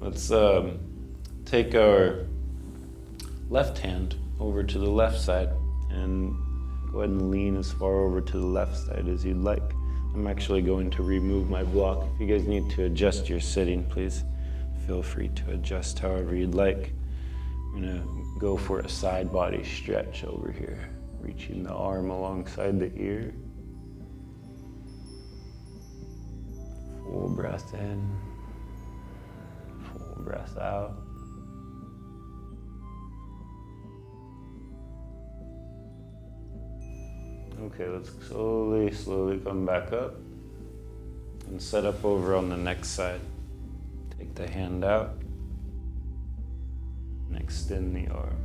Let's take our left hand over to the left side and go ahead and lean as far over to the left side as you'd like. I'm actually going to remove my block. If you guys need to adjust your sitting, please feel free to adjust however you'd like. I'm gonna go for a side body stretch over here, reaching the arm alongside the ear. Full breath in, full breath out. Okay, let's slowly come back up and set up over on the next side. Take the hand out and extend the arm.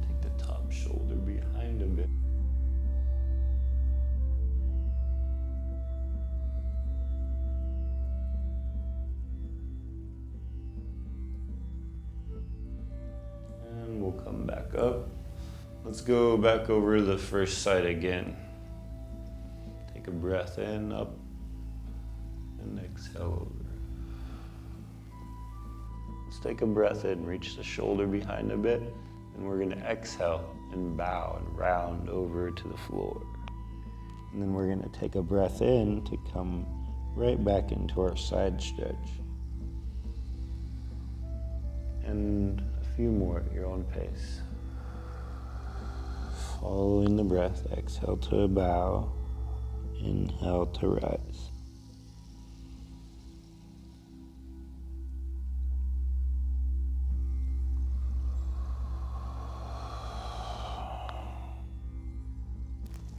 Take the top shoulder behind a bit. And we'll come back up. Let's go back over the first side again. Take a breath in, up, and exhale over. Let's take a breath in, reach the shoulder behind a bit, and we're gonna exhale and bow and round over to the floor. And then we're gonna take a breath in to come right back into our side stretch. And a few more at your own pace. Following the breath, exhale to bow, inhale to rise.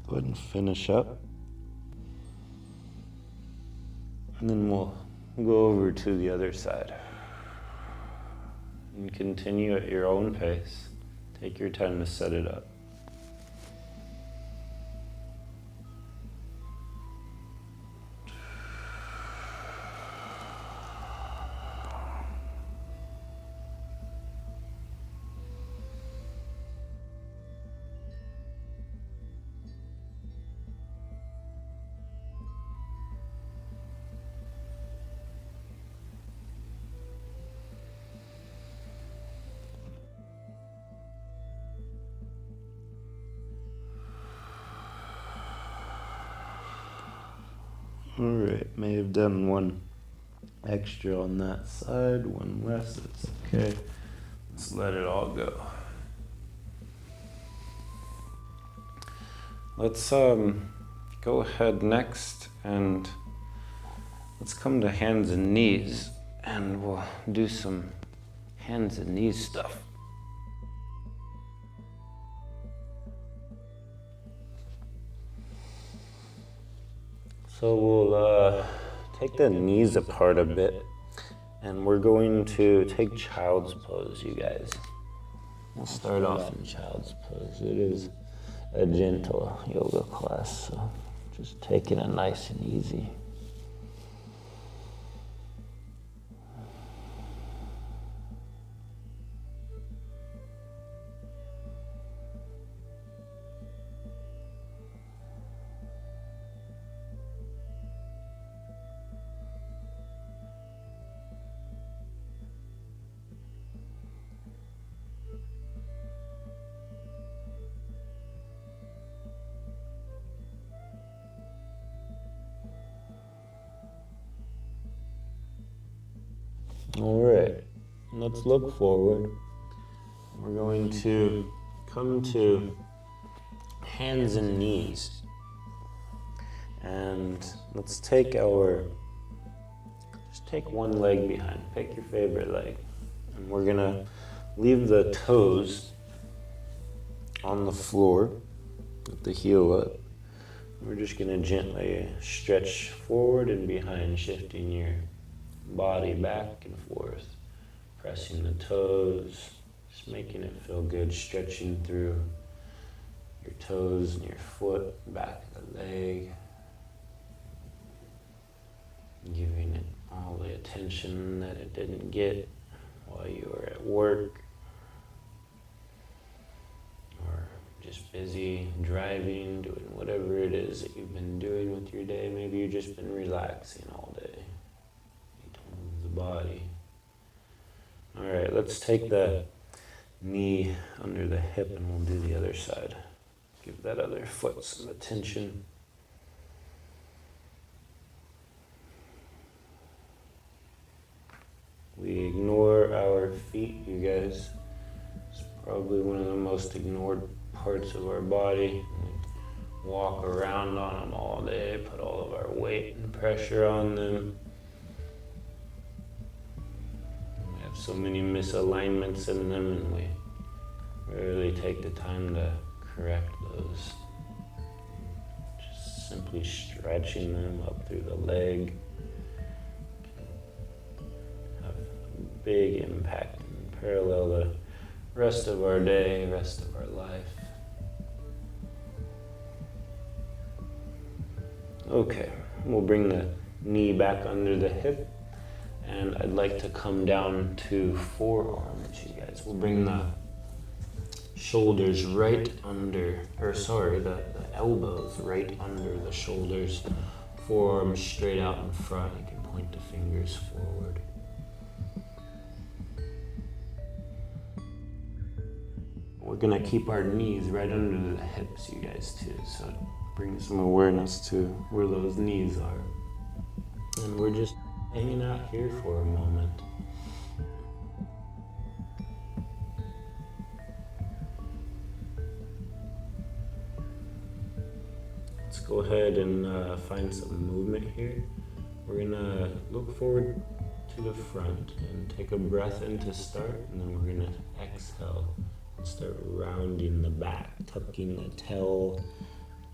Go ahead and finish up. And then we'll go over to the other side. And continue at your own pace. Take your time to set it up. All right, may have done one extra on that side, one less, it's okay. Let's let it all go. Let's go ahead next and let's come to hands and knees, and we'll do some hands and knees stuff. So we'll take the knees apart a bit, and we're going to take child's pose, you guys. We'll start off in child's pose. It is a gentle yoga class, so just taking it nice and easy. All right, let's look forward. We're going to come to hands and knees. And let's take just take one leg behind. Pick your favorite leg. And we're gonna leave the toes on the floor with the heel up. We're just gonna gently stretch forward and behind, shifting your body back and forth, pressing the toes, just making it feel good, stretching through your toes and your foot, back of the leg, giving it all the attention that it didn't get while you were at work or just busy driving, doing whatever it is that you've been doing with your day. Maybe you've just been relaxing all day. You don't body. All right, let's take the knee under the hip and we'll do the other side. Give that other foot some attention. We ignore our feet, you guys. It's probably one of the most ignored parts of our body. We walk around on them all day, put all of our weight and pressure on them. We have so many misalignments in them and we rarely take the time to correct those. Just simply stretching them up through the leg. Big impact and parallel the rest of our day, rest of our life. Okay, we'll bring the knee back under the hip and I'd like to come down to forearms, you guys. We'll bring the shoulders right under, the elbows right under the shoulders, forearms straight out in front. You can point the fingers forward. We're gonna keep our knees right under the hips, you guys, too. So bring some awareness to where those knees are. And we're just hanging out here for a moment. Let's go ahead and find some movement here. We're gonna look forward to the front and take a breath in to start, and then we're gonna exhale. Start rounding the back, tucking the tail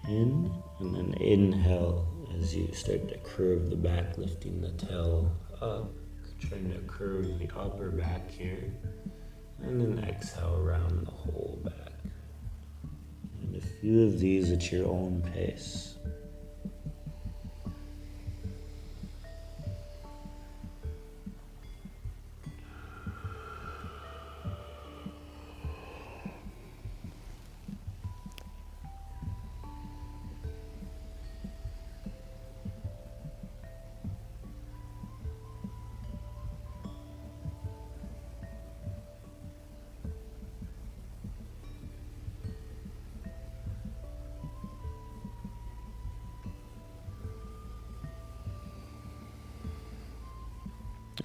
in, and then inhale as you start to curve the back, lifting the tail up, trying to curve the upper back here, and then exhale around the whole back. And a few of these at your own pace.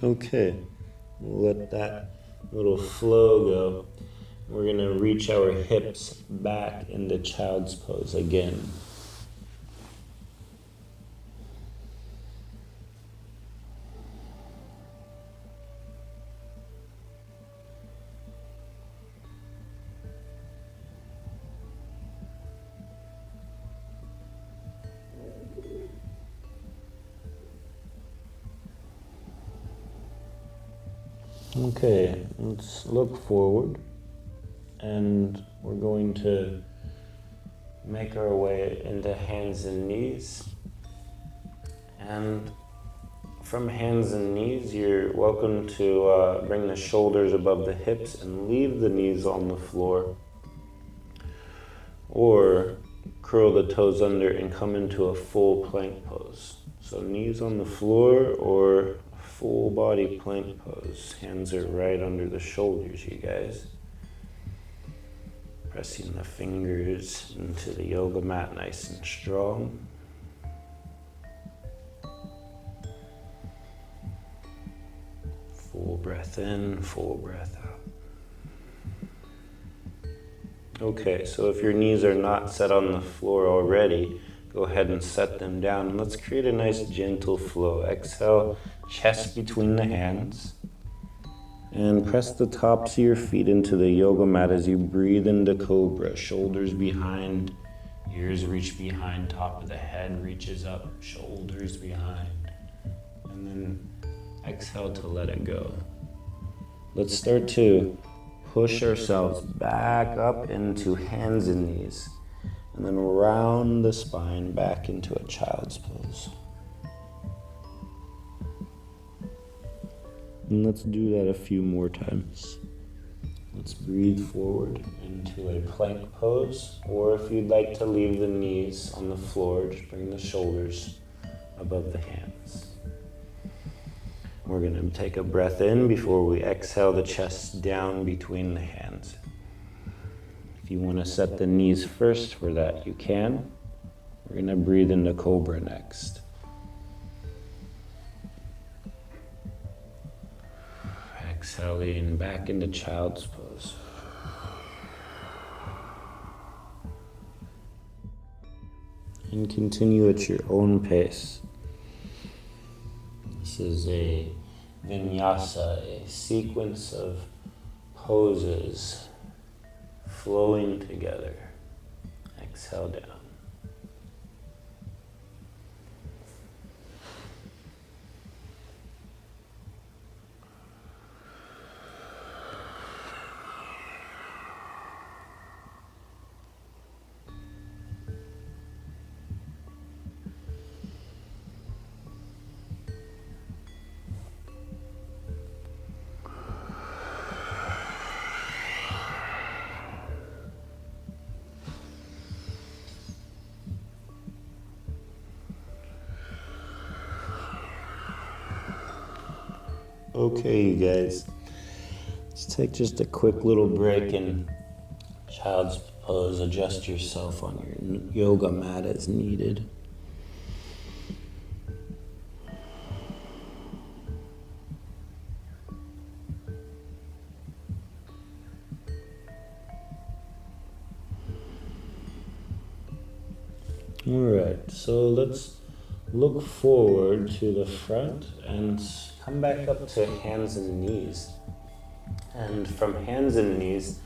Okay, we'll let that little flow go. We're going to reach our hips back into child's pose again. Okay, let's look forward, and we're going to make our way into hands and knees. And from hands and knees, you're welcome to bring the shoulders above the hips and leave the knees on the floor. Or curl the toes under and come into a full plank pose. So knees on the floor or full body plank pose. Hands are right under the shoulders, you guys. Pressing the fingers into the yoga mat nice and strong. Full breath in, full breath out. Okay, so if your knees are not set on the floor already, go ahead and set them down. And let's create a nice gentle flow. Exhale, chest between the hands. And press the tops of your feet into the yoga mat as you breathe into cobra. Shoulders behind, ears reach behind, top of the head reaches up, shoulders behind. And then exhale to let it go. Let's start to push ourselves back up into hands and knees. And then round the spine back into a child's pose. And let's do that a few more times. Let's breathe forward into a plank pose, or if you'd like to leave the knees on the floor, just bring the shoulders above the hands. We're going to take a breath in before we exhale the chest down between the hands. If you want to set the knees first for that, you can. We're going to breathe into Cobra next. Exhaling back into Child's Pose. And continue at your own pace. This is a vinyasa, a sequence of poses flowing together. Exhale down. Okay, you guys, let's take just a quick little break in Child's Pose. Adjust yourself on your yoga mat as needed. All right, so let's look forward to the front and come back up to hands and knees. And from hands and knees,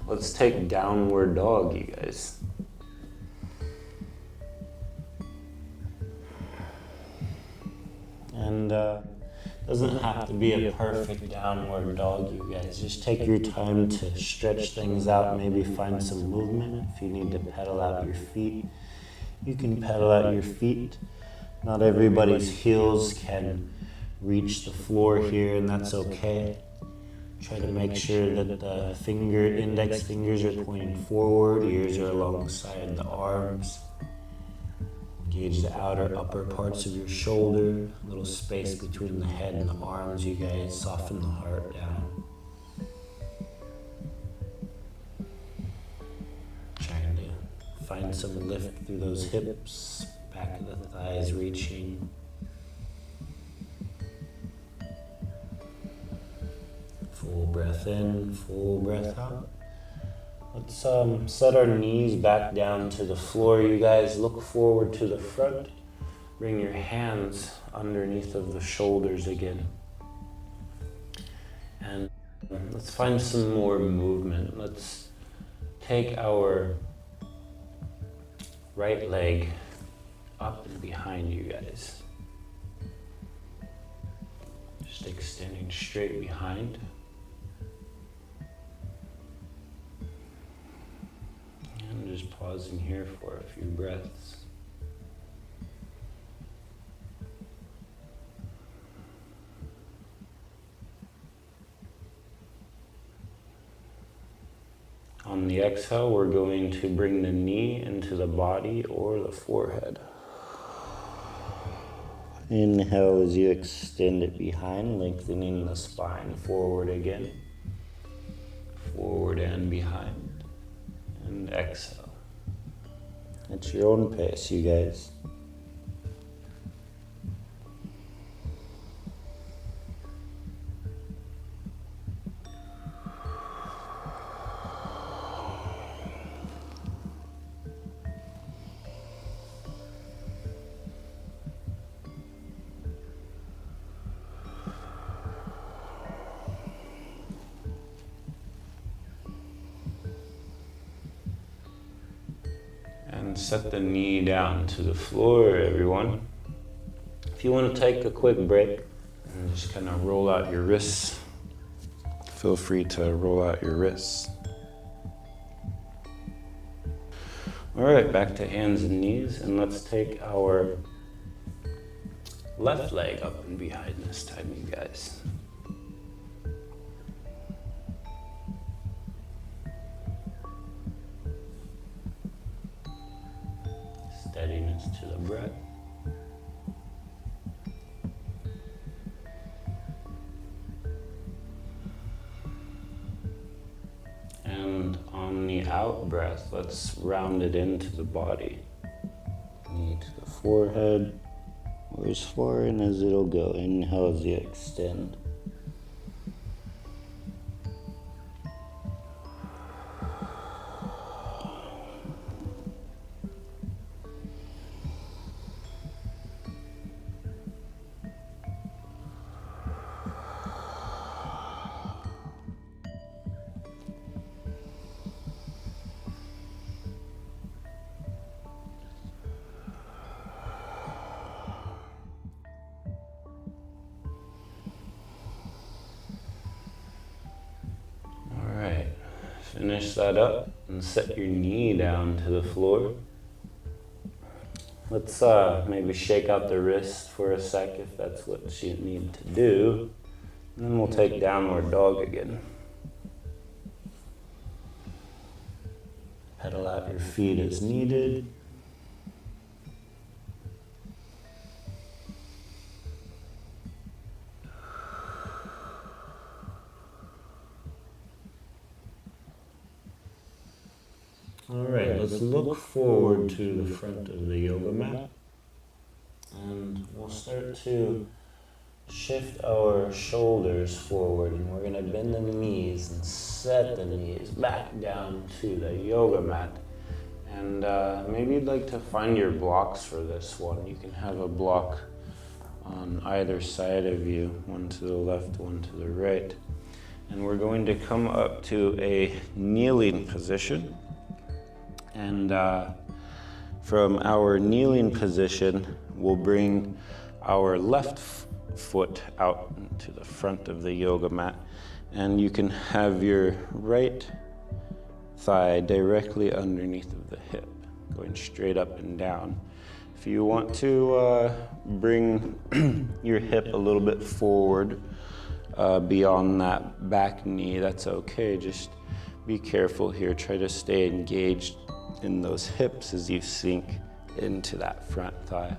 let's take downward dog, you guys. And doesn't have to be a perfect downward dog, you guys. Just take your time to stretch things out, maybe find some movement. If you need to pedal out your feet, you can pedal out your feet. Not everybody's heels can reach the floor here, and that's okay. Try to make sure that the index fingers are pointing forward, ears are alongside the arms. Engage the outer upper parts of your shoulder, a little space between the head and the arms, you guys. Soften the heart down. Trying to find some lift through those hips, back of the thighs reaching. Full breath in, full breath out. Let's set our knees back down to the floor, you guys. Look forward to the front. Bring your hands underneath of the shoulders again. And let's find some more movement. Let's take our right leg up and behind you guys. Just extending straight behind. And just pausing here for a few breaths. On the exhale, we're going to bring the knee into the body or the forehead. Inhale as you extend it behind, lengthening the spine forward again. Forward and behind. And exhale. At your own pace, you guys. And set the knee down to the floor, everyone. If you want to take a quick break and just kind of roll out your wrists, feel free to roll out your wrists. All right, back to hands and knees, and let's take our left leg up and behind this time, you guys. Steadiness to the breath. the out breath, let's round it into the body. Knee to the forehead, or as far in as it'll go. Inhale as you extend. Finish that up and set your knee down to the floor. Let's maybe shake out the wrist for a sec if that's what you need to do. And then we'll take downward dog again. Pedal out your feet as needed. All right, let's look forward to the front of the yoga mat. And we'll start to shift our shoulders forward, and we're going to bend the knees and set the knees back down to the yoga mat. And maybe you'd like to find your blocks for this one. You can have a block on either side of you, one to the left, one to the right. And we're going to come up to a kneeling position. And from our kneeling position, we'll bring our left foot out to the front of the yoga mat. And you can have your right thigh directly underneath of the hip, going straight up and down. If you want to bring your hip a little bit forward beyond that back knee, that's okay. Just be careful here. Try to stay engaged in those hips as you sink into that front thigh.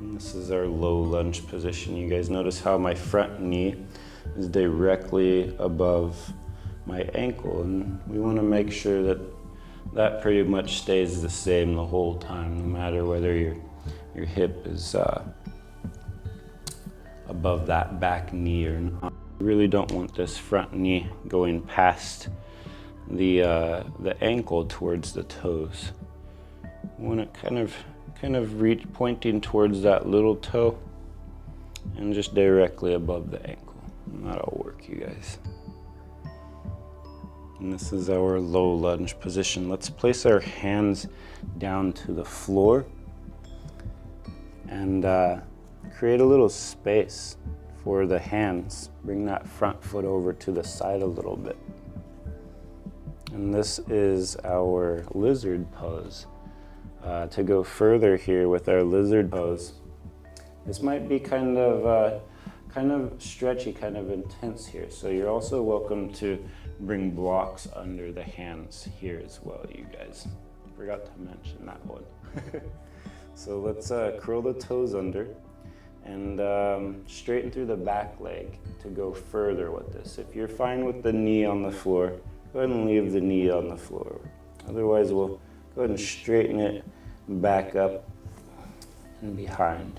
And this is our low lunge position. You guys notice how my front knee is directly above my ankle, and we want to make sure that that pretty much stays the same the whole time, no matter whether your hip is above that back knee or not. We really don't want this front knee going past the ankle towards the toes. We want it kind of pointing towards that little toe and just directly above the ankle. And that'll work, you guys. And this is our low lunge position. Let's place our hands down to the floor and create a little space for the hands. Bring that front foot over to the side a little bit. And this is our lizard pose. To go further here with our lizard pose, this might be kind of stretchy, kind of intense here. So you're also welcome to bring blocks under the hands here as well, you guys. Forgot to mention that one. So let's curl the toes under and straighten through the back leg to go further with this. If you're fine with the knee on the floor, go ahead and leave the knee on the floor. Otherwise, we'll go ahead and straighten it back up and behind.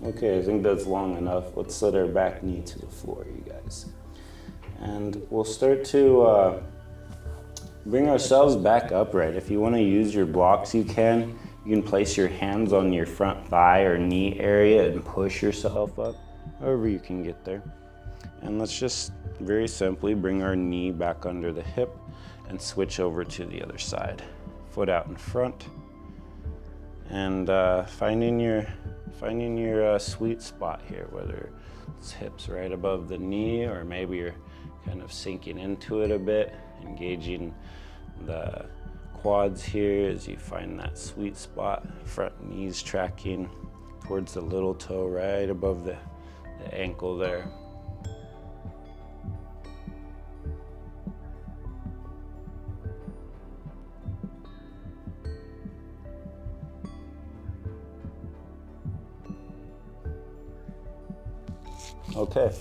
Okay, I think that's long enough. Let's set our back knee to the floor, you guys. And we'll start to bring ourselves back upright. If you want to use your blocks, you can. You can place your hands on your front thigh or knee area and push yourself up, however you can get there. And let's just very simply bring our knee back under the hip and switch over to the other side. Foot out in front. And finding your sweet spot here, whether it's hips right above the knee or maybe you're kind of sinking into it a bit, engaging the quads here as you find that sweet spot. Front knees tracking towards the little toe right above the ankle there. Okay,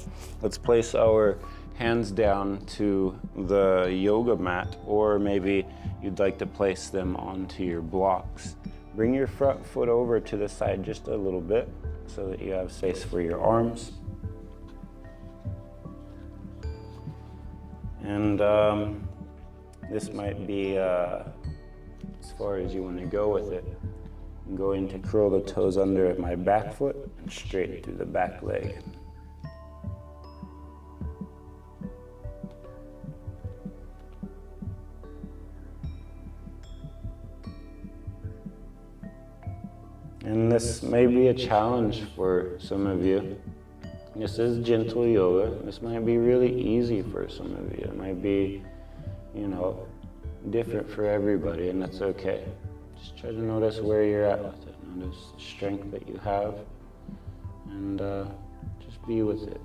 let's place our hands down to the yoga mat, or maybe you'd like to place them onto your blocks. Bring your front foot over to the side just a little bit so that you have space for your arms. And this might be as far as you want to go with it. I'm going to curl the toes under my back foot and straighten through the back leg. And this may be a challenge for some of you. This is gentle yoga. This might be really easy for some of you. It might be, different for everybody, and that's okay. Just try to notice where you're at with it. Notice the strength that you have, and just be with it.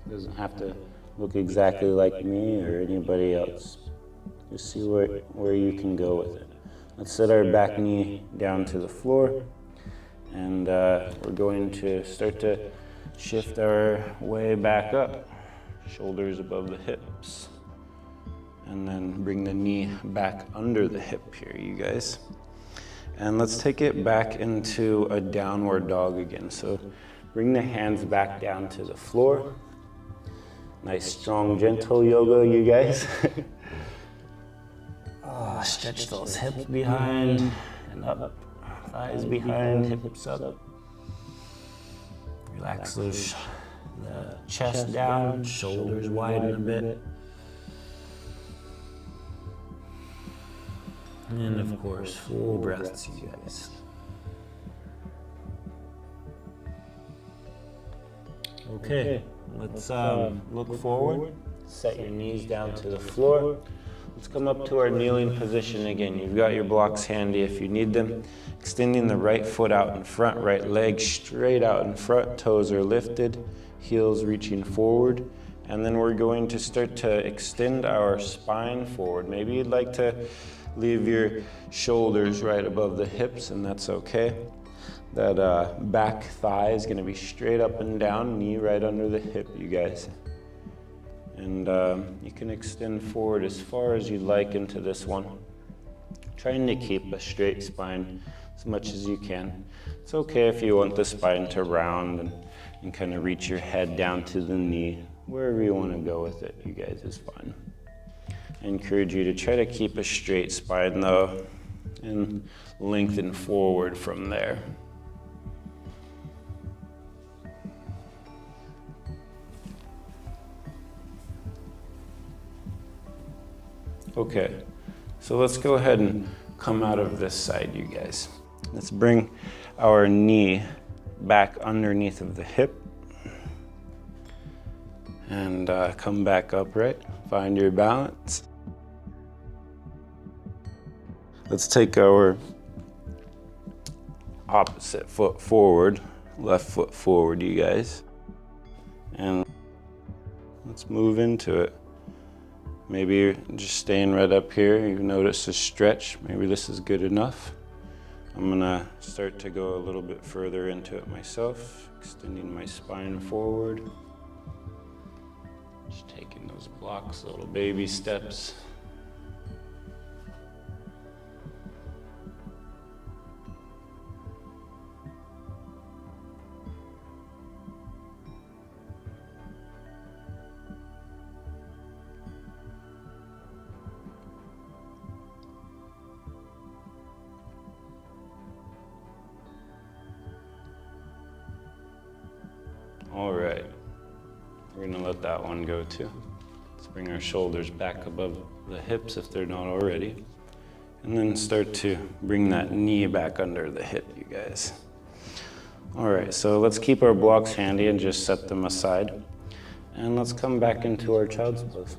It doesn't have to look exactly like me or anybody else. Just see where you can go with it. Let's set our back knee down to the floor, and we're going to start to shift our way back up, shoulders above the hips, and then bring the knee back under the hip here, you guys. And let's take it back into a downward dog again. So bring the hands back down to the floor. Nice strong gentle yoga, you guys. Stretch those hips behind and up, thighs behind, hips up. Relax those, the chest down, shoulders widen a bit. And of course, full breaths, you guys. Okay, let's look forward. Set your knees down to the floor. Let's come up to our kneeling position again. You've got your blocks handy if you need them. Extending the right foot out in front, right leg straight out in front, toes are lifted, heels reaching forward. And then we're going to start to extend our spine forward. Maybe you'd like to leave your shoulders right above the hips, and that's okay. That back thigh is going to be straight up and down, knee right under the hip, you guys. And you can extend forward as far as you'd like into this one. Trying to keep a straight spine as much as you can. It's okay if you want the spine to round and kind of reach your head down to the knee. Wherever you want to go with it, you guys, is fine. I encourage you to try to keep a straight spine though, and lengthen forward from there. Okay, so let's go ahead and come out of this side, you guys. Let's bring our knee back underneath of the hip and come back upright. Find your balance. Let's take our opposite foot forward, left foot forward, you guys. And let's move into it. Maybe you're just staying right up here. You've noticed a stretch. Maybe this is good enough. I'm gonna start to go a little bit further into it myself, extending my spine forward. Just taking those blocks, little baby steps. All right, we're gonna let that one go too. Let's bring our shoulders back above the hips if they're not already. And then start to bring that knee back under the hip, you guys. All right, so let's keep our blocks handy and just set them aside. And let's come back into our child's pose.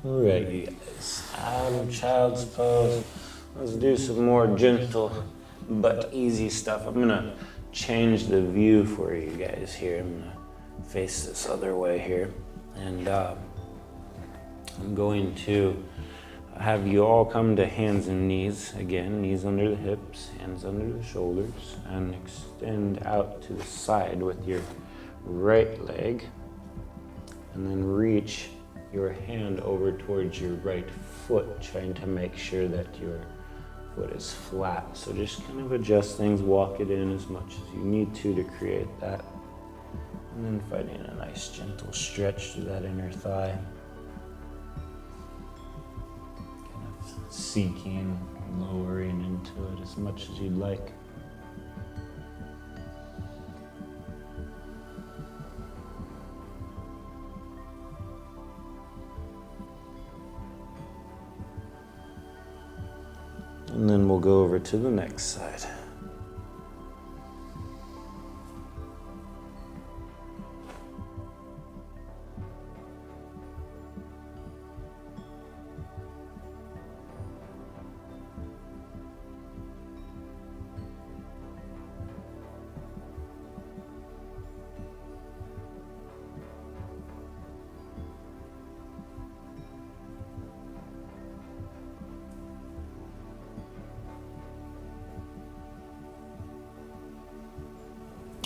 All right, you guys, out of child's pose. Let's do some more gentle but easy stuff. I'm gonna change the view for you guys here. I'm gonna face this other way here. And I'm going to have you all come to hands and knees. Again, knees under the hips, hands under the shoulders, and extend out to the side with your right leg. And then reach your hand over towards your right foot, trying to make sure that your foot is flat. So just kind of adjust things, walk it in as much as you need to create that. And then finding a nice gentle stretch through that inner thigh. Kind of seeking, lowering into it as much as you'd like. And then we'll go over to the next side.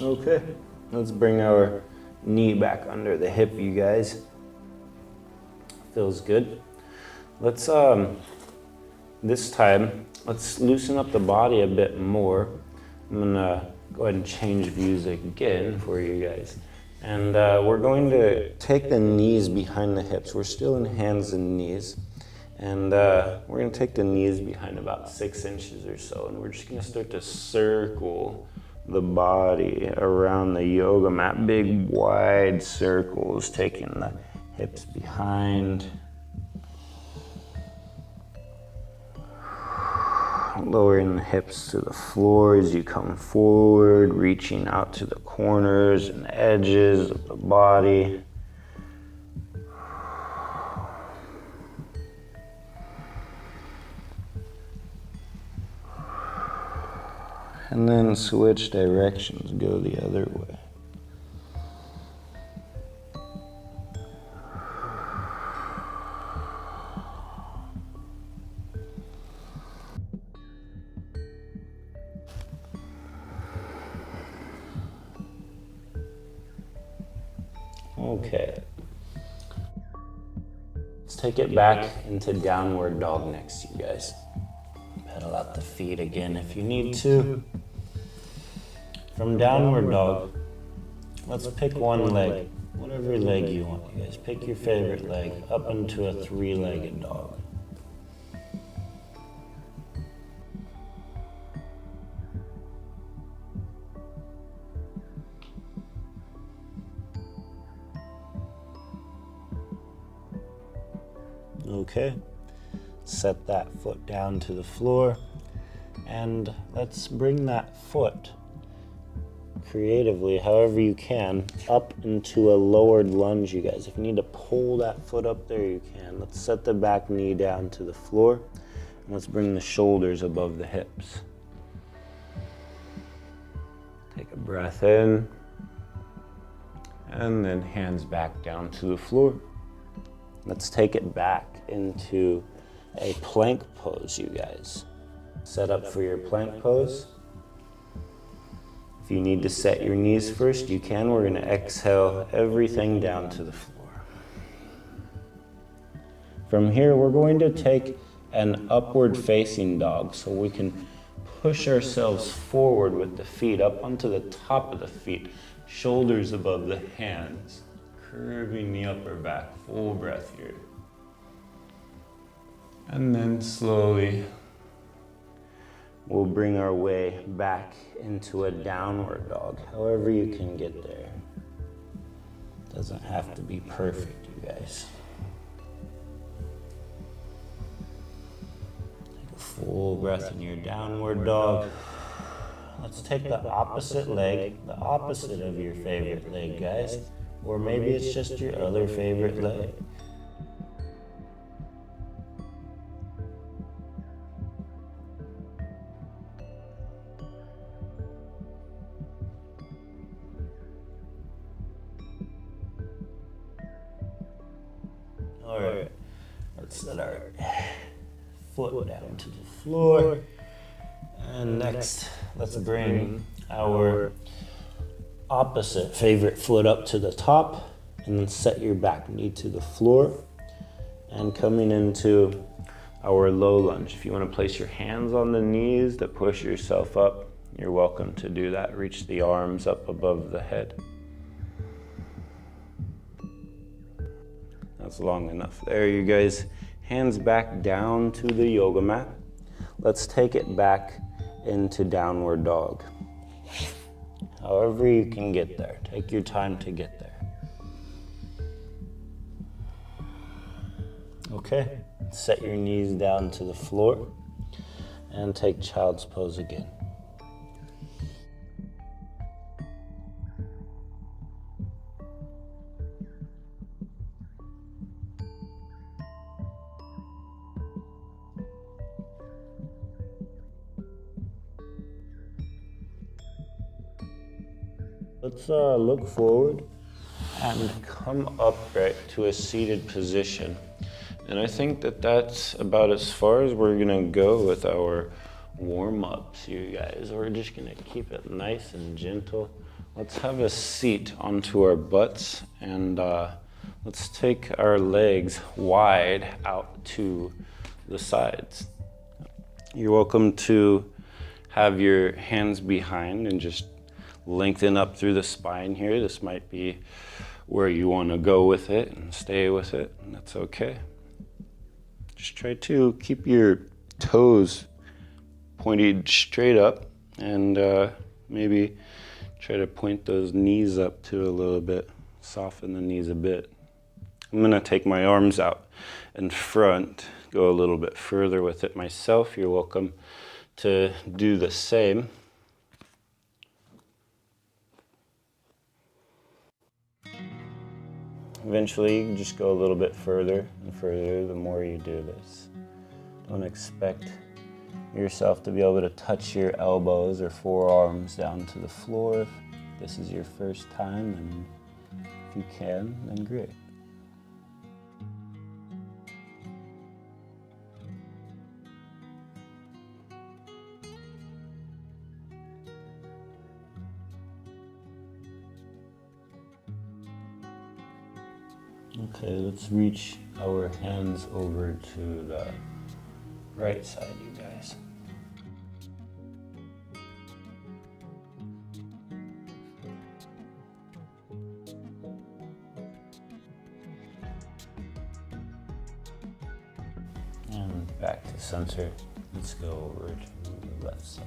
Okay, let's bring our knee back under the hip, you guys. Feels good. Let's, this time, let's loosen up the body a bit more. I'm gonna go ahead and change views again for you guys. And we're going to take the knees behind the hips. We're still in hands and knees. And we're gonna take the knees behind about 6 inches or so. And we're just gonna start to circle the body around the yoga mat, big wide circles, taking the hips behind, lowering the hips to the floor as you come forward, reaching out to the corners and edges of the body. And then switch directions, go the other way. Okay. Let's take it back into downward dog next, you guys. Pedal out the feet again if you need to. From downward dog, let's pick one leg, whatever leg you want, you guys. Pick your favorite leg up into a 3-legged dog. Okay, set that foot down to the floor, and let's bring that foot creatively, however you can, up into a lowered lunge, you guys. If you need to pull that foot up there, you can. Let's set the back knee down to the floor, and let's bring the shoulders above the hips. Take a breath in, and then hands back down to the floor. Let's take it back into a plank pose, you guys. Set up for your plank pose. If you need to set your knees first, you can. We're gonna exhale everything down to the floor. From here, we're going to take an upward facing dog, so we can push ourselves forward with the feet up onto the top of the feet, shoulders above the hands, curving the upper back. Full breath here. And then slowly, we'll bring our way back into a downward dog, however you can get there. Doesn't have to be perfect, you guys. Take a full breath in your downward dog. Let's take the opposite leg, the opposite of your favorite leg, guys. Or maybe it's just your other favorite leg. set our foot down to the floor. And next, let's bring our opposite favorite foot up to the top, and then set your back knee to the floor. And coming into our low lunge. If you want to place your hands on the knees to push yourself up, you're welcome to do that. Reach the arms up above the head. That's long enough. There, you guys. Hands back down to the yoga mat. Let's take it back into downward dog. However you can get there. Take your time to get there. Okay. Set your knees down to the floor and take child's pose again. Let's look forward and come upright to a seated position. And I think that that's about as far as we're gonna go with our warm-ups, you guys. We're just gonna keep it nice and gentle. Let's have a seat onto our butts, and let's take our legs wide out to the sides. You're welcome to have your hands behind and just lengthen up through the spine here. This might be where you want to go with it and stay with it, and that's okay. Just try to keep your toes pointed straight up, and maybe try to point those knees up too a little bit. Soften the knees a bit. I'm gonna take my arms out in front, go a little bit further with it myself. You're welcome to do the same. Eventually, you can just go a little bit further and further the more you do this. Don't expect yourself to be able to touch your elbows or forearms down to the floor. If this is your first time, and if you can, then great. Okay, let's reach our hands over to the right side, you guys. And back to center. Let's go over to the left side.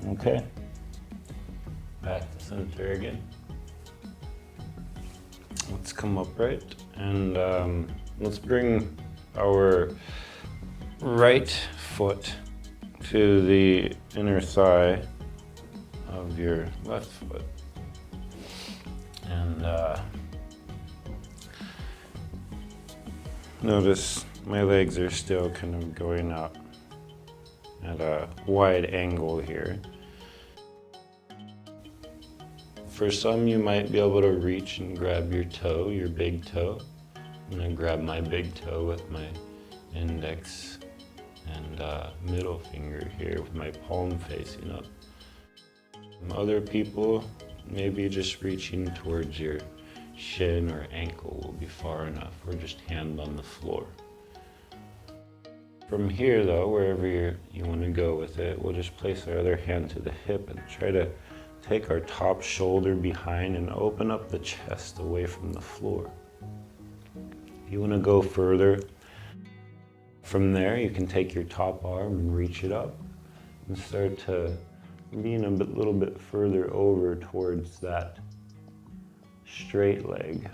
Okay, back to center again. Let's come upright, and let's bring our right foot to the inner thigh of your left foot. And notice my legs are still kind of going out at a wide angle here. For some, you might be able to reach and grab your toe, your big toe. I'm gonna grab my big toe with my index and middle finger here with my palm facing up. Other people, maybe just reaching towards your shin or ankle will be far enough, or just hand on the floor. From here though, wherever you want to go with it, we'll just place our other hand to the hip and try to take our top shoulder behind and open up the chest away from the floor. If you want to go further from there, you can take your top arm and reach it up and start to lean a little bit further over towards that straight leg,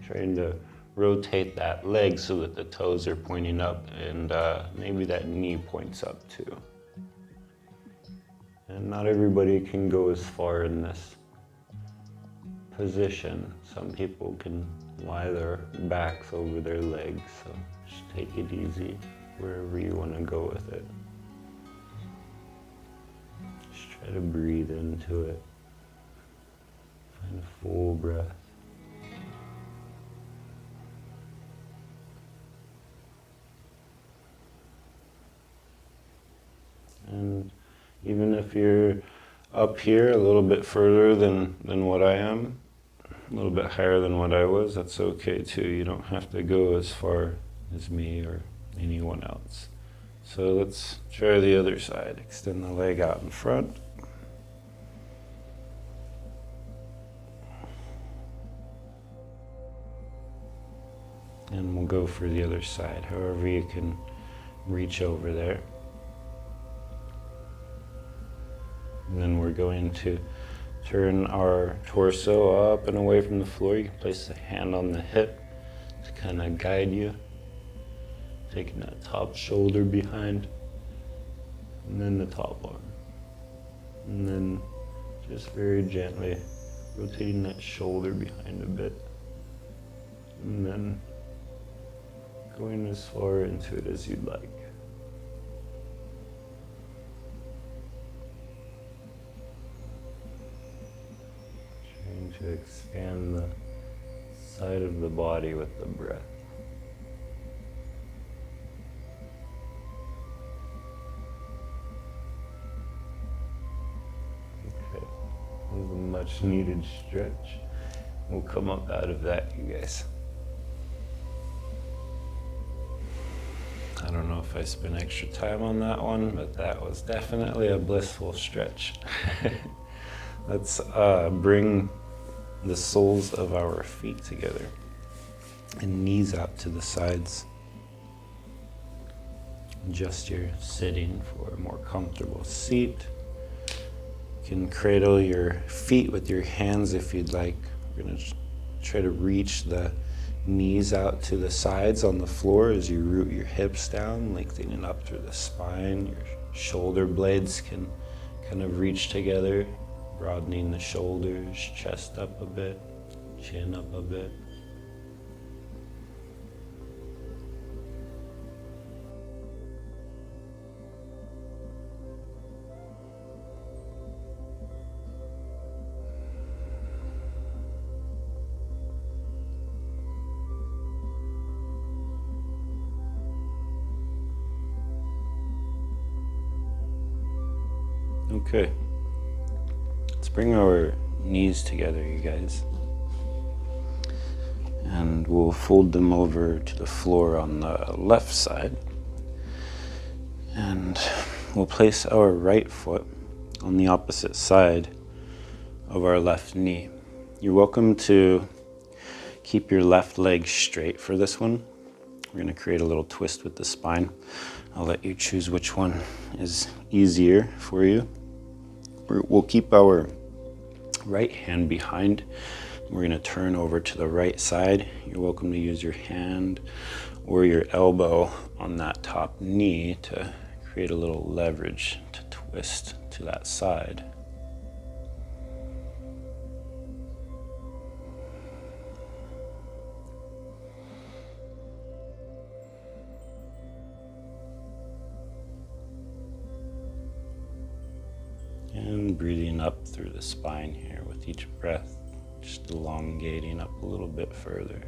trying to rotate that leg so that the toes are pointing up, and maybe that knee points up too. And not everybody can go as far in this position. Some people can lie their backs over their legs, so just take it easy. wherever you want to go with it. Just try to breathe into it. Find a full breath. And even if you're up here a little bit further than what I am, a little bit higher than what I was, that's okay too. You don't have to go as far as me or anyone else. So let's try the other side. Extend the leg out in front. And we'll go for the other side, however you can reach over there. And then we're going to turn our torso up and away from the floor. You can place a hand on the hip to kind of guide you. Taking that top shoulder behind, and then the top arm. And then just very gently rotating that shoulder behind a bit. And then going as far into it as you'd like. Trying to expand the side of the body with the breath. Okay, that was a much needed stretch. We'll come up out of that, you guys. I don't know if I spent extra time on that one, but that was definitely a blissful stretch. Let's bring the soles of our feet together and knees out to the sides. Adjust your sitting for a more comfortable seat. You can cradle your feet with your hands if you'd like. We're going to try to reach the knees out to the sides on the floor as you root your hips down, lengthening up through the spine. Your shoulder blades can kind of reach together, broadening the shoulders, chest up a bit, chin up a bit. Okay, let's bring our knees together, you guys, and we'll fold them over to the floor on the left side, and we'll place our right foot on the opposite side of our left knee. You're welcome to keep your left leg straight for this one. We're going to create a little twist with the spine. I'll let you choose which one is easier for you. We'll keep our right hand behind. We're going to turn over to the right side. You're welcome to use your hand or your elbow on that top knee to create a little leverage to twist to that side. And breathing up through the spine here with each breath, just elongating up a little bit further.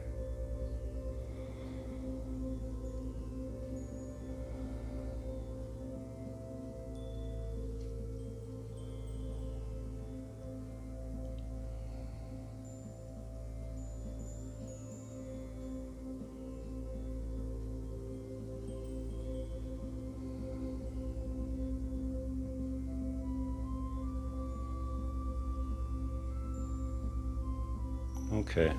Okay,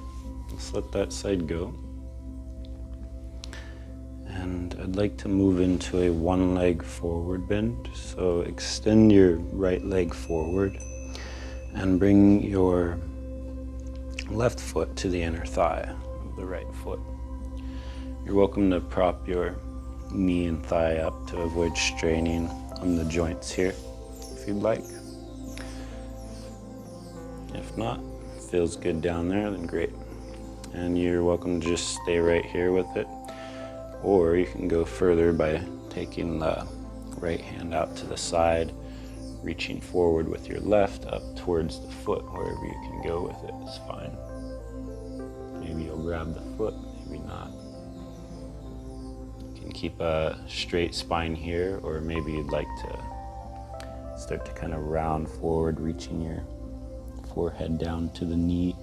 let's let that side go. And I'd like to move into a one leg forward bend. So extend your right leg forward and bring your left foot to the inner thigh of the right foot. You're welcome to prop your knee and thigh up to avoid straining on the joints here if you'd like. If not, feels good down there, then great. And you're welcome to just stay right here with it. Or you can go further by taking the right hand out to the side, reaching forward with your left up towards the foot. Wherever you can go with it is fine. Maybe you'll grab the foot, maybe not. You can keep a straight spine here, or maybe you'd like to start to kind of round forward, reaching your forehead down to the knee.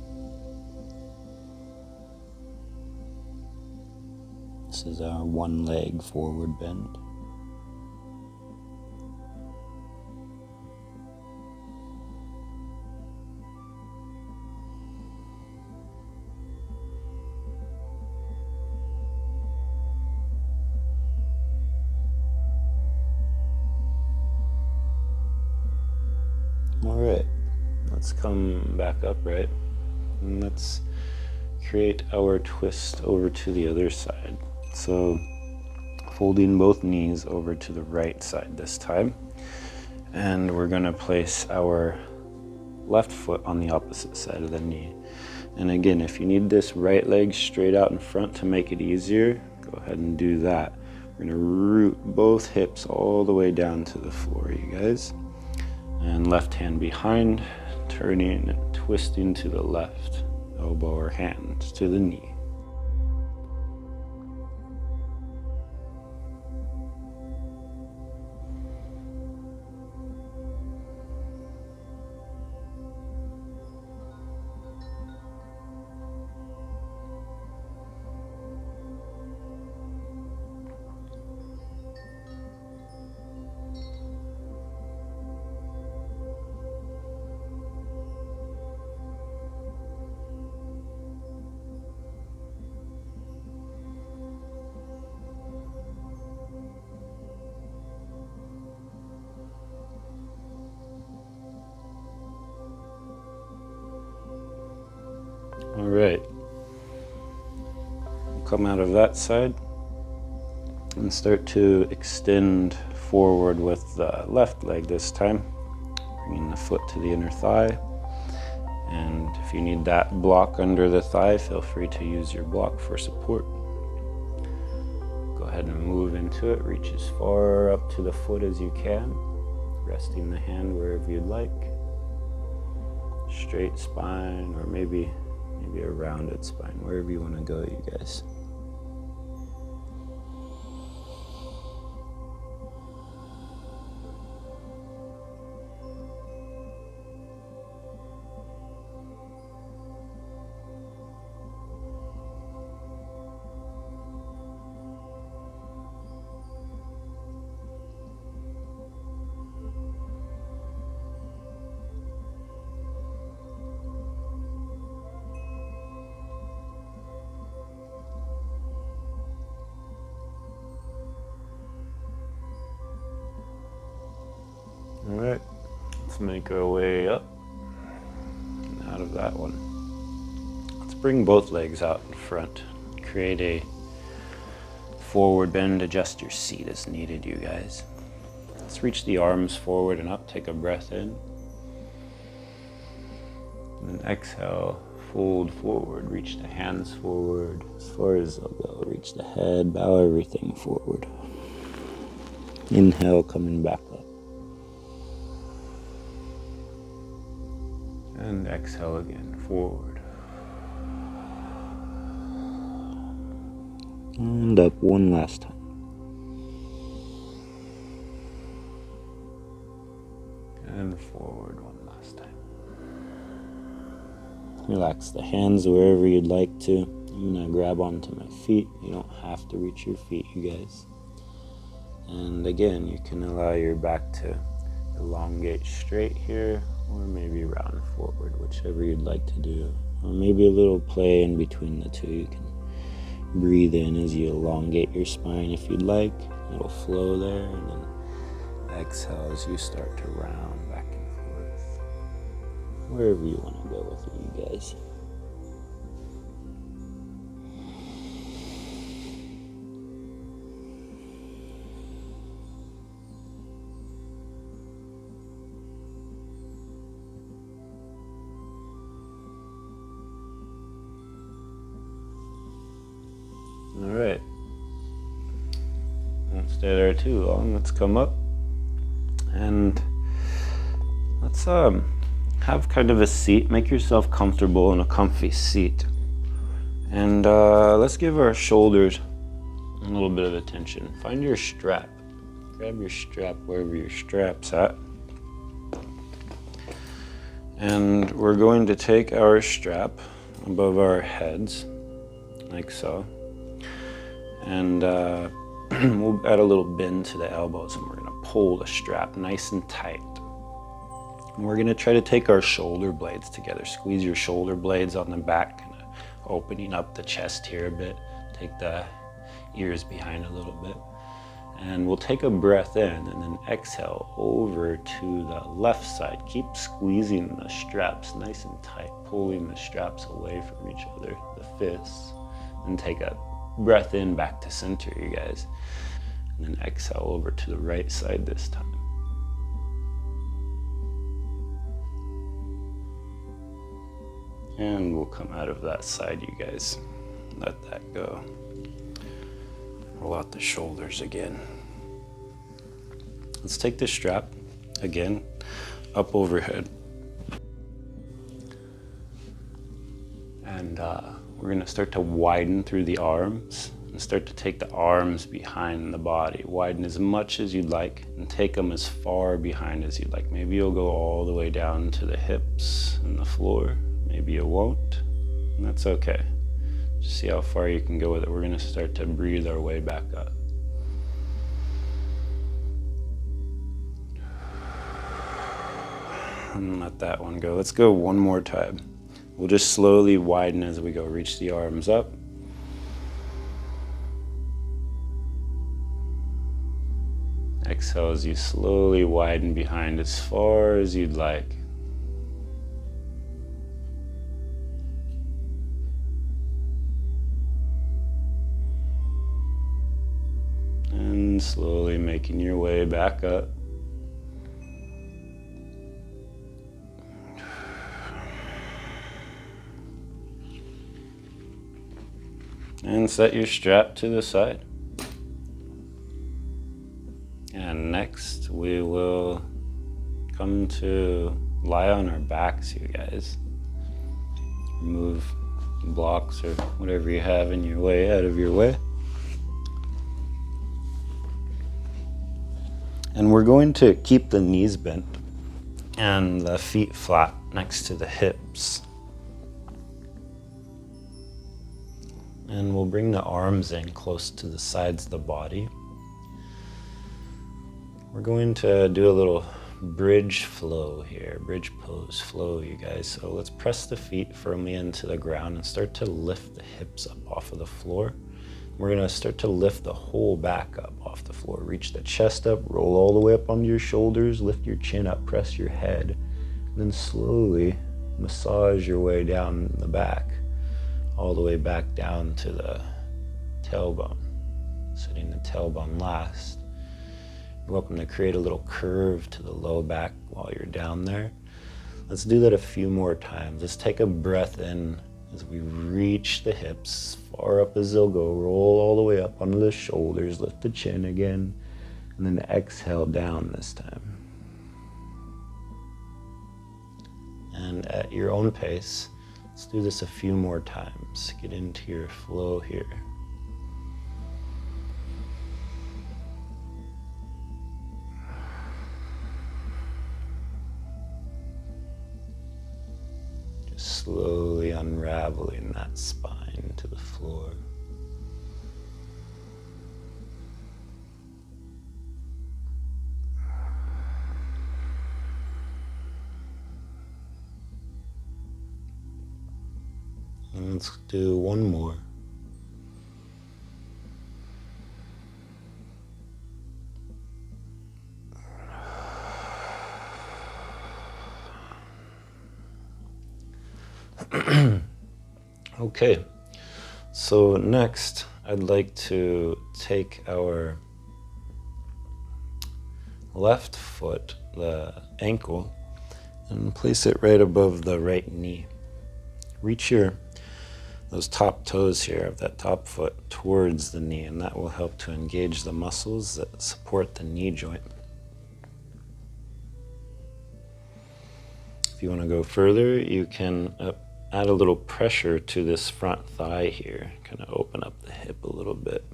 This is our one leg forward bend. All right, let's come back upright and let's create our twist over to the other side. So folding both knees over to the right side this time, and we're going to place our left foot on the opposite side of the knee. And again, if you need this right leg straight out in front to make it easier, go ahead and do that. We're going to root both hips all the way down to the floor, you guys. And left hand behind, turning and twisting to the left, elbow or hand to the knee. All right, come out of that side and start to extend forward with the left leg this time, bringing the foot to the inner thigh. And if you need that block under the thigh, feel free to use your block for support. Go ahead and move into it, reach as far up to the foot as you can, resting the hand wherever you'd like. Straight spine, or maybe a rounded spine, wherever you want to go, you guys. All right, let's make our way up and out of that one. Let's bring both legs out in front. Create a forward bend, adjust your seat as needed, you guys. Let's reach the arms forward and up, take a breath in. And then exhale, fold forward, reach the hands forward as far as they'll go. Reach the head, bow everything forward. Inhale, coming back up. And exhale again, forward. And up one last time. And forward one last time. Relax the hands wherever you'd like to. I'm going to grab onto my feet. You don't have to reach your feet, you guys. And again, you can allow your back to elongate straight here, or maybe round forward, whichever you'd like to do. Or maybe a little play in between the two. You can breathe in as you elongate your spine if you'd like. It'll flow there, and then exhale as you start to round back and forth. Wherever you want to go with it, you guys. All right, stay there too long. Let's come up and let's have kind of a seat. Make yourself comfortable in a comfy seat. And let's give our shoulders a little bit of attention. Find your strap. Grab your strap wherever your strap's at. And we're going to take our strap above our heads, like so. And we'll add a little bend to the elbows, and we're gonna pull the strap nice and tight. And we're gonna try to take our shoulder blades together. Squeeze your shoulder blades on the back, kind of opening up the chest here a bit. Take the ears behind a little bit. And we'll take a breath in and then exhale over to the left side. Keep squeezing the straps nice and tight, pulling the straps away from each other, the fists. And take a breath in back to center, you guys. And then exhale over to the right side this time. And we'll come out of that side, you guys. Let that go. Roll out the shoulders again. Let's take this strap again, up overhead. And we're gonna start to widen through the arms and start to take the arms behind the body. Widen as much as you'd like and take them as far behind as you'd like. Maybe you'll go all the way down to the hips and the floor. Maybe you won't, and that's okay. Just see how far you can go with it. We're gonna start to breathe our way back up. And let that one go. Let's go one more time. We'll just slowly widen as we go. Reach the arms up. Exhale as you slowly widen behind as far as you'd like. And slowly making your way back up. And set your strap to the side. And next we will come to lie on our backs, you guys. Remove blocks or whatever you have in your way out of your way. And we're going to keep the knees bent and the feet flat next to the hips. And we'll bring the arms in close to the sides of the body. We're going to do a little bridge flow here, bridge pose flow, you guys. So let's press the feet firmly into the ground and start to lift the hips up off of the floor. We're gonna start to lift the whole back up off the floor. Reach the chest up, roll all the way up onto your shoulders, lift your chin up, press your head, and then slowly massage your way down the back, all the way back down to the tailbone, sitting the tailbone last. You're welcome to create a little curve to the low back while you're down there. Let's do that a few more times. Let's take a breath in as we reach the hips far up as they'll go. Roll all the way up onto the shoulders, lift the chin again, and then exhale down this time. And at your own pace, let's do this a few more times. Get into your flow here. Just slowly unraveling that spine to the floor. And let's do one more. Okay, so next I'd like to take our left foot, the ankle, and place it right above the right knee. Reach your those top toes here of that top foot towards the knee, and that will help to engage the muscles that support the knee joint. If you want to go further, you can add a little pressure to this front thigh here, kind of open up the hip a little bit.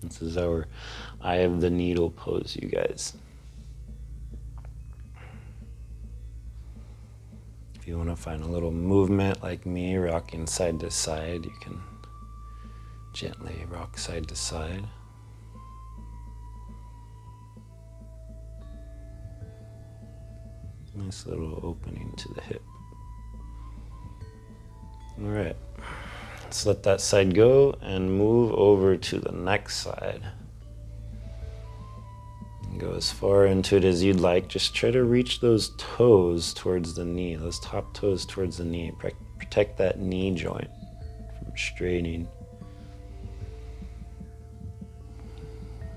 This is our eye of the needle pose, you guys. If you want to find a little movement like me, rocking side to side, you can gently rock side to side. Nice little opening to the hip. All right, let's let that side go and move over to the next side. Go as far into it as you'd like. Just try to reach those toes towards the knee, those top toes towards the knee. Protect that knee joint from straining.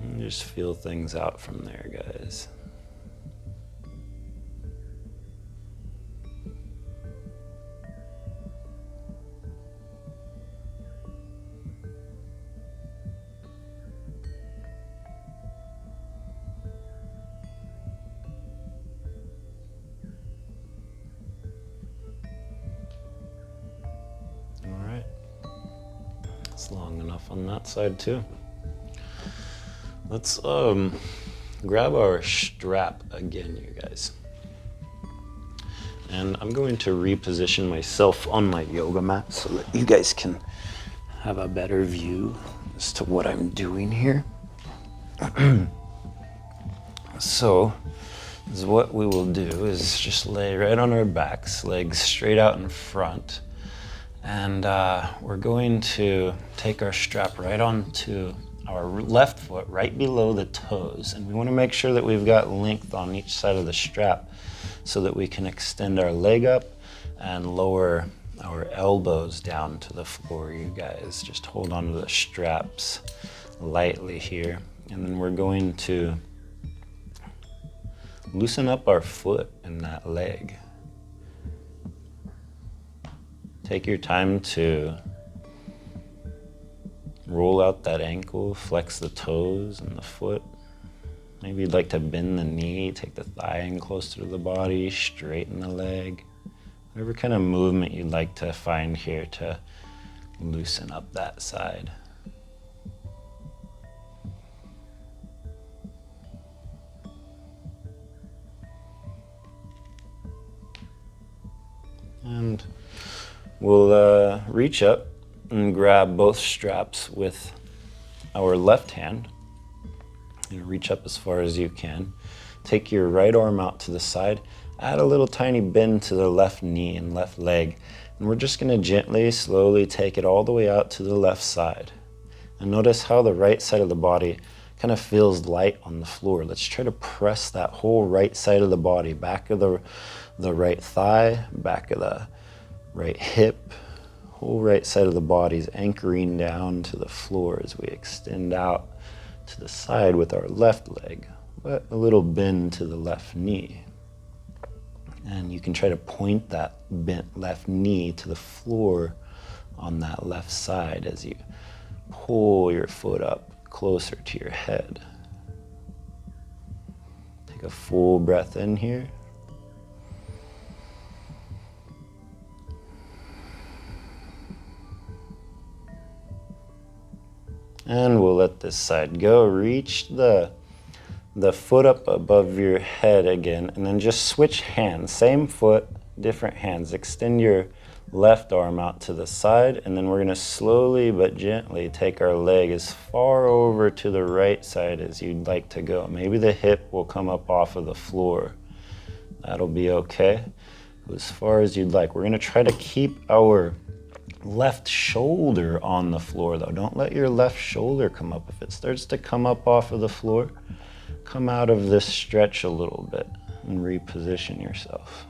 And just feel things out from there, guys. Long enough on that side too. Let's grab our strap again, you guys. And I'm going to reposition myself on my yoga mat so that you guys can have a better view as to what I'm doing here. So what we will do is just lay right on our backs, legs straight out in front. And we're going to take our strap right onto our left foot, right below the toes. And we want to make sure that we've got length on each side of the strap so that we can extend our leg up and lower our elbows down to the floor, you guys. Just hold on to the straps lightly here. And then we're going to loosen up our foot and that leg. Take your time to roll out that ankle, flex the toes and the foot. Maybe you'd like to bend the knee, take the thigh in closer to the body, straighten the leg. Whatever kind of movement you'd like to find here to loosen up that side. And we'll reach up and grab both straps with our left hand. And reach up as far as you can. Take your right arm out to the side. Add a little tiny bend to the left knee and left leg. And we're just going to gently, slowly take it all the way out to the left side. And notice how the right side of the body kind of feels light on the floor. Let's try to press that whole right side of the body, back of the right thigh, back of the right hip, whole right side of the body is anchoring down to the floor as we extend out to the side with our left leg, but a little bend to the left knee. And you can try to point that bent left knee to the floor on that left side as you pull your foot up closer to your head. Take a full breath in here. And we'll let this side go. Reach the foot up above your head again, and then just switch hands. Same foot, different hands. Extend your left arm out to the side, and then we're going to slowly but gently take our leg as far over to the right side as you'd like to go. Maybe the hip will come up off of the floor. That'll be okay. As far as you'd like. We're going to try to keep our left shoulder on the floor though. Don't let your left shoulder come up. If it starts to come up off of the floor, come out of this stretch a little bit and reposition yourself.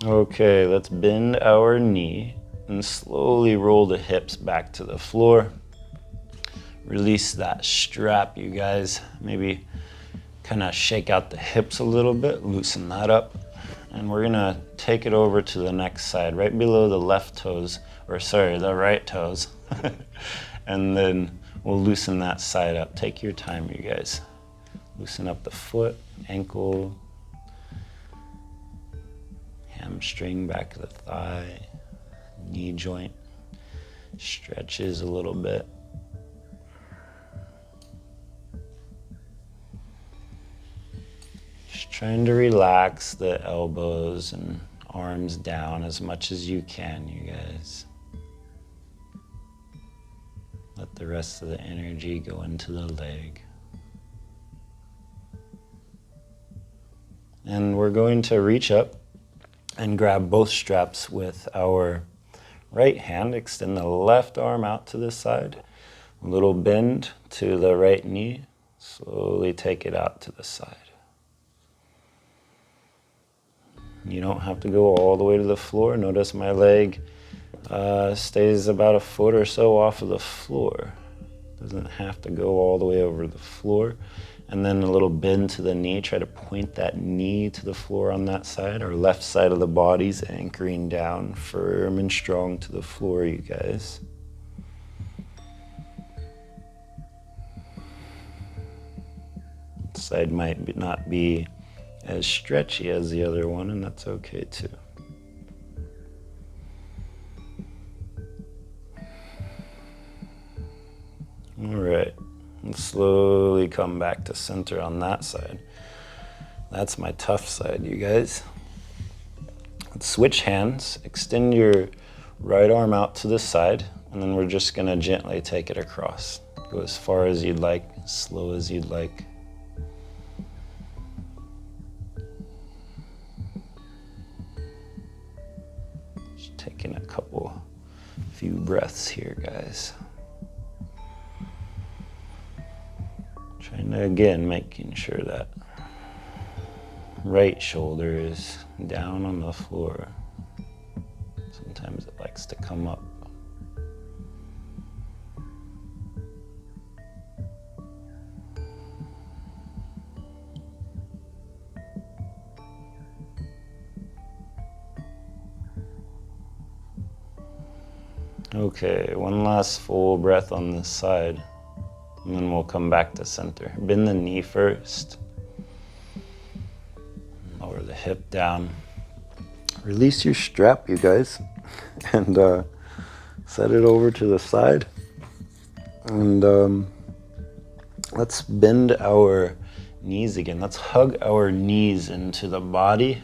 Okay, let's bend our knee and slowly roll the hips back to the floor. Release that strap, you guys. Maybe kind of shake out the hips a little bit, loosen that up. And we're gonna take it over to the next side, right below the left toes, or sorry, the right toes. And then we'll loosen that side up. Take your time, you guys. Loosen up the foot, ankle, hamstring, back of the thigh, knee joint. Stretches a little bit. Just trying to relax the elbows and arms down as much as you can, you guys. Let the rest of the energy go into the leg. And we're going to reach up and grab both straps with our right hand. Extend the left arm out to the side. A little bend to the right knee. Slowly take it out to the side. You don't have to go all the way to the floor. Notice my leg stays about a foot or so off of the floor. Doesn't have to go all the way over the floor. And then a little bend to the knee. Try to point that knee to the floor on that side. Our left side of the body's anchoring down firm and strong to the floor, you guys. This side might not be as stretchy as the other one, and that's okay too. All right, let's slowly come back to center on that side. That's my tough side, you guys. Let's switch hands. Extend your right arm out to the side, and then we're just gonna gently take it across. Go as far as you'd like, as slow as you'd like. Just taking a few breaths here, guys. Trying to, again, making sure that right shoulder is down on the floor. Sometimes it likes to come up. Okay, one last full breath on this side, and then we'll come back to center. Bend the knee first. Lower the hip down. Release your strap, you guys, and set it over to the side. And let's bend our knees again. Let's hug our knees into the body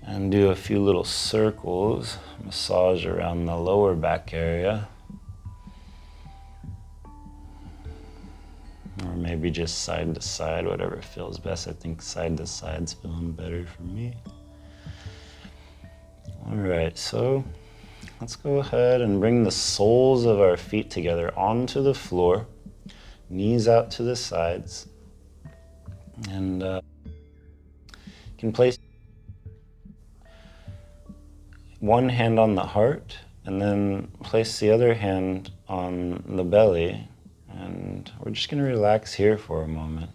and do a few little circles, massage around the lower back area. Or maybe just side to side, whatever feels best. I think side to side's feeling better for me. All right, so let's go ahead and bring the soles of our feet together onto the floor, knees out to the sides, and you can place one hand on the heart and then place the other hand on the belly, and we're just going to relax here for a moment.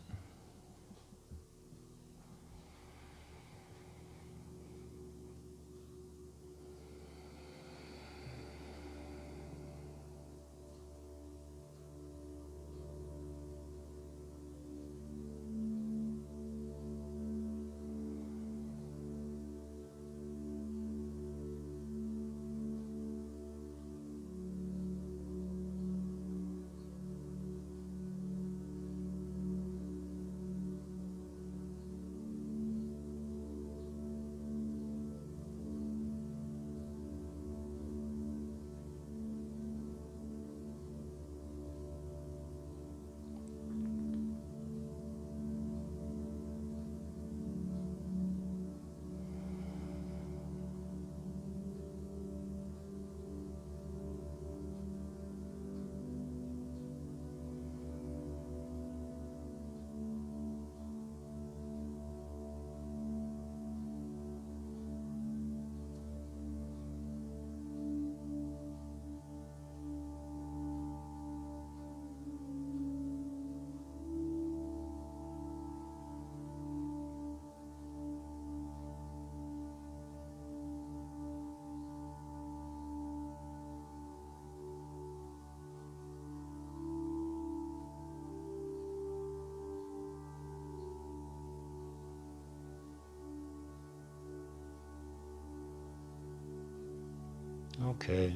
Okay.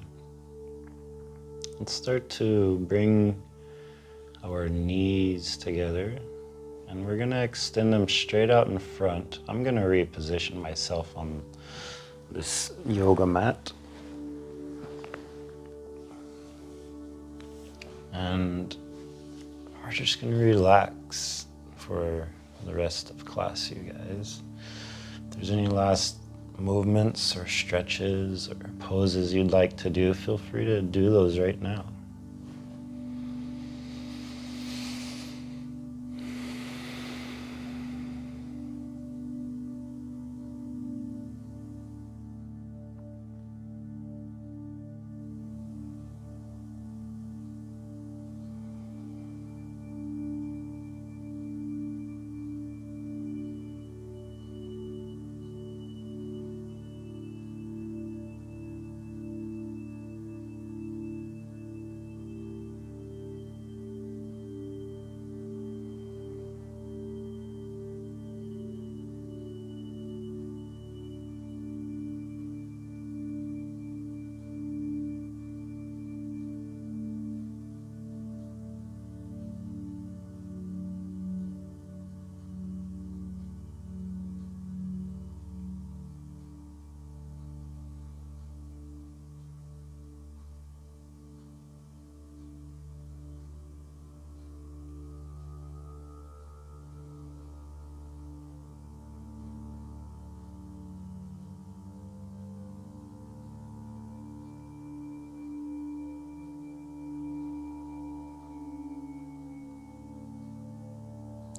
Let's start to bring our knees together, and we're gonna extend them straight out in front. I'm gonna reposition myself on this yoga mat. And we're just gonna relax for the rest of class, you guys. If there's any last movements or stretches or poses you'd like to do, feel free to do those right now.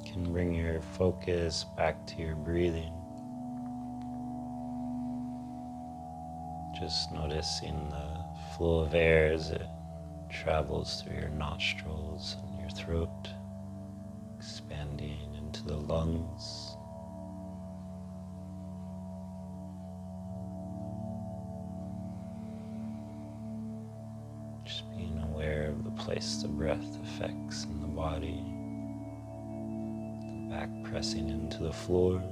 You can bring your focus back to your breathing. Just noticing the flow of air as it travels through your nostrils and your throat, expanding into the lungs. Just being aware of the place the breath affects in the body. The back pressing into the floor.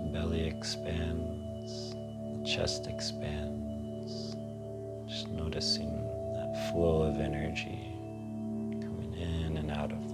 The belly expands. The chest expands. Just noticing that flow of energy coming in and out of the